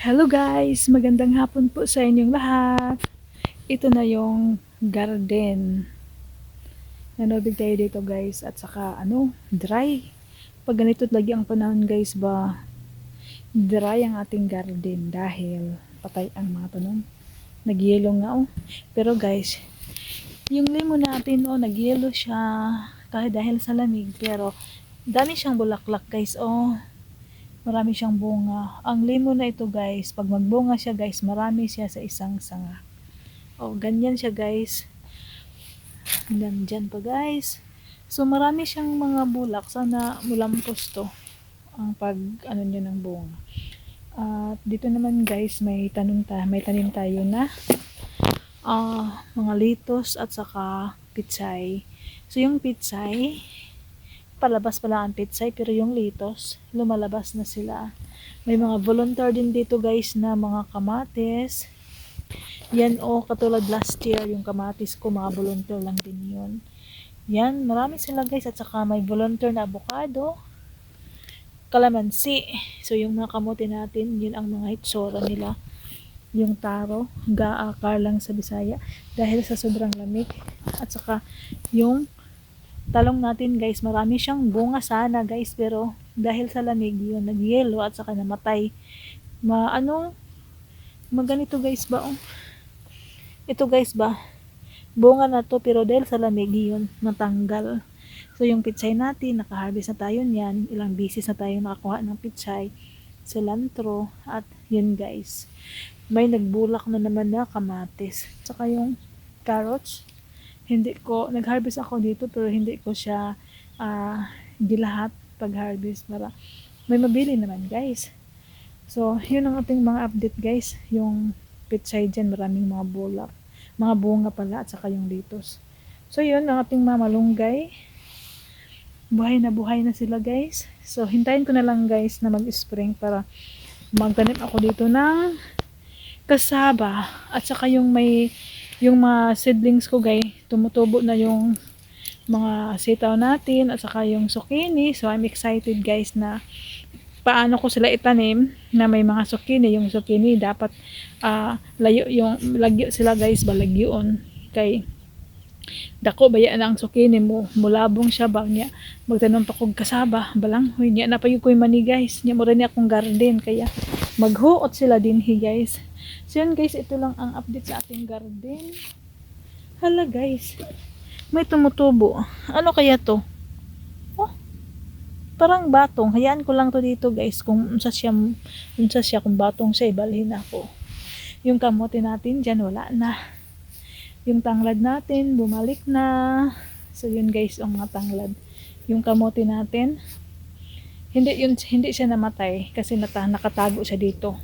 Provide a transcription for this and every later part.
Hello guys! Magandang hapon po sa inyong lahat. Ito na yung garden. Nanobig tayo dito guys at saka dry. Pag ganito lagi ang panahon guys ba, dry ang ating garden dahil patay ang mga tanom. Nag-yellow nga oh. Pero guys, yung lemon natin nag-yellow siya kahit dahil sa lamig pero dami siyang bulaklak guys oh. Marami siyang bunga. Ang lemon na ito guys, pag magbunga siya guys, marami siya sa isang sanga. O, ganyan siya guys. Nandyan pa guys. So, marami siyang mga bulak. Sana mulampos to ang pag niya ng bunga. At dito naman guys, may tanim tayo na mga litos at saka pitsay. So, yung pitsay, palabas pala ang pitsay pero yung litos lumalabas na sila. May mga volunteer din dito guys na mga kamatis yan katulad last year yung kamatis ko mga volunteer lang din yun. Yan, marami sila guys at saka may volunteer na avocado, kalamansi. So yung mga kamote natin yun ang mga hitsura nila. Yung taro gaakar lang sa Bisaya dahil sa sobrang lamig. At saka yung talong natin guys, marami siyang bunga sana guys pero dahil sa lamig yun nag-yellow at saka namatay. Maganito guys ba ito guys ba bunga na to pero dahil sa lamig yun natanggal. So yung pitsay natin nakaharvest na tayo niyan, ilang bisis na tayo nakakuha ng pitsay, cilantro at yun guys. May nagbulak na naman na kamatis. Tsaka yung carrots, nag-harvest ako dito pero hindi ko siya gilahat pag-harvest para may mabili naman guys. So, yun ang ating mga update guys. Yung pitsay dyan, maraming mga bulak. Mga bunga pala at saka yung litos. So, yun ang ating mga malunggay. Buhay na sila guys. So, hintayin ko na lang guys na mag-spring para magtanim ako dito ng kasaba. At saka yung mga seedlings ko guys, tumutubo na yung mga sitaw natin at saka yung zucchini. So I'm excited guys na paano ko sila itanim na may mga zucchini. Yung zucchini dapat lagyo sila guys, balagyoon kay dako baya na ang zucchini mo mulabong siya ba niya magtanom pa kog kasaba balang huy niya na pa yung mani guys niya mo rin akong garden kaya maghuot sila din guys. So yun guys, ito lang ang update sa ating garden. Hala guys, may tumutubo. Ano kaya to? Oh, parang batong. Hayaan ko lang to dito guys. Kung unsa siya kung batong siya, ibalhin ako. Yung kamote natin dyan, wala na. Yung tanglad natin, bumalik na. So yun guys, ang mga tanglad. Yung kamote natin, hindi siya namatay kasi nakatago siya dito.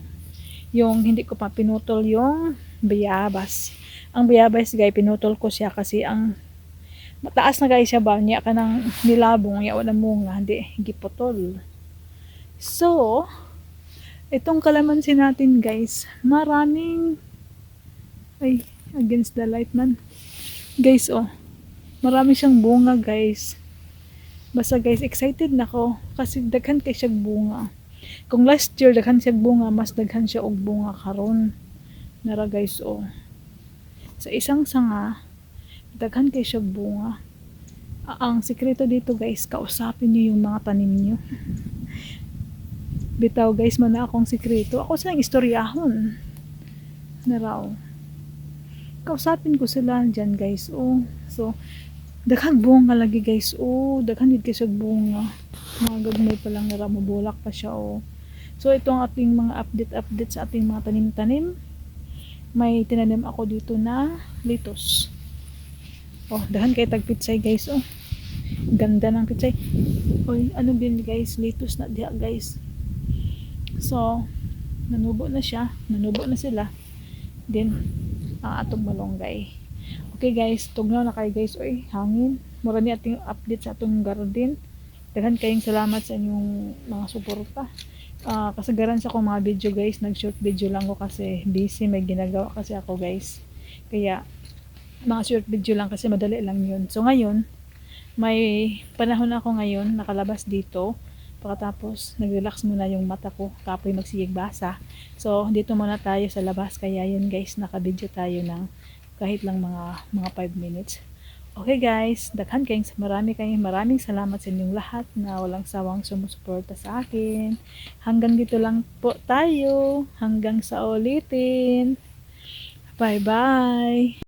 Yung hindi ko pa pinutol yung bayabas. Ang bayabas guys, pinutol ko siya kasi ang mataas na guys siya ba niya ka ng nilabong niya wala mo nga hindi giputol. So itong kalamansi natin guys, maraming against the light man guys marami siyang bunga guys. Basta guys, excited na ako kasi daghan kay siya bunga. Kung last year daghan siya bunga, mas daghan siya og bunga karon. Nara guys sa isang sanga daghan kay siya bunga. Ang sikreto dito guys, kausapin niyo yung mga tanim niyo. Bitaw guys, mana akong sikreto. Ako silang istoryahon. Naraw. Kausapin ko sila dyan guys. So, daghan bunga lagi guys. Daghan din kasi bunga. Mga gagmay pa lang nara, mabulak pa siya So, ito ang ating mga update sa ating mga tanim-tanim. May tinanim ako dito na litos. Dahan kay tagpitsay guys ganda ng pitsay. Ano din guys, litos na diha guys. So nanubo na sila din ang atong malunggay. Okay guys, tugnaw na kay guys hangin mura ni ating update sa atong garden. Daghan kayong salamat sa inyong mga suporta. Kasagaran sa akong mga video guys, nag short video lang ko kasi busy, may ginagawa kasi ako guys, kaya mga short video lang kasi madali lang yun. So ngayon may panahon ako ngayon nakalabas dito Pagkatapos, nag-relax muna yung mata ko, kapoy magsigig basa. So, dito muna tayo sa labas. Kaya yun guys, naka-video tayo ng kahit lang mga 5 minutes. Okay guys, maraming salamat sa inyong lahat na walang sawang sumusuporta sa akin. Hanggang dito lang po tayo. Hanggang sa ulitin. Bye bye!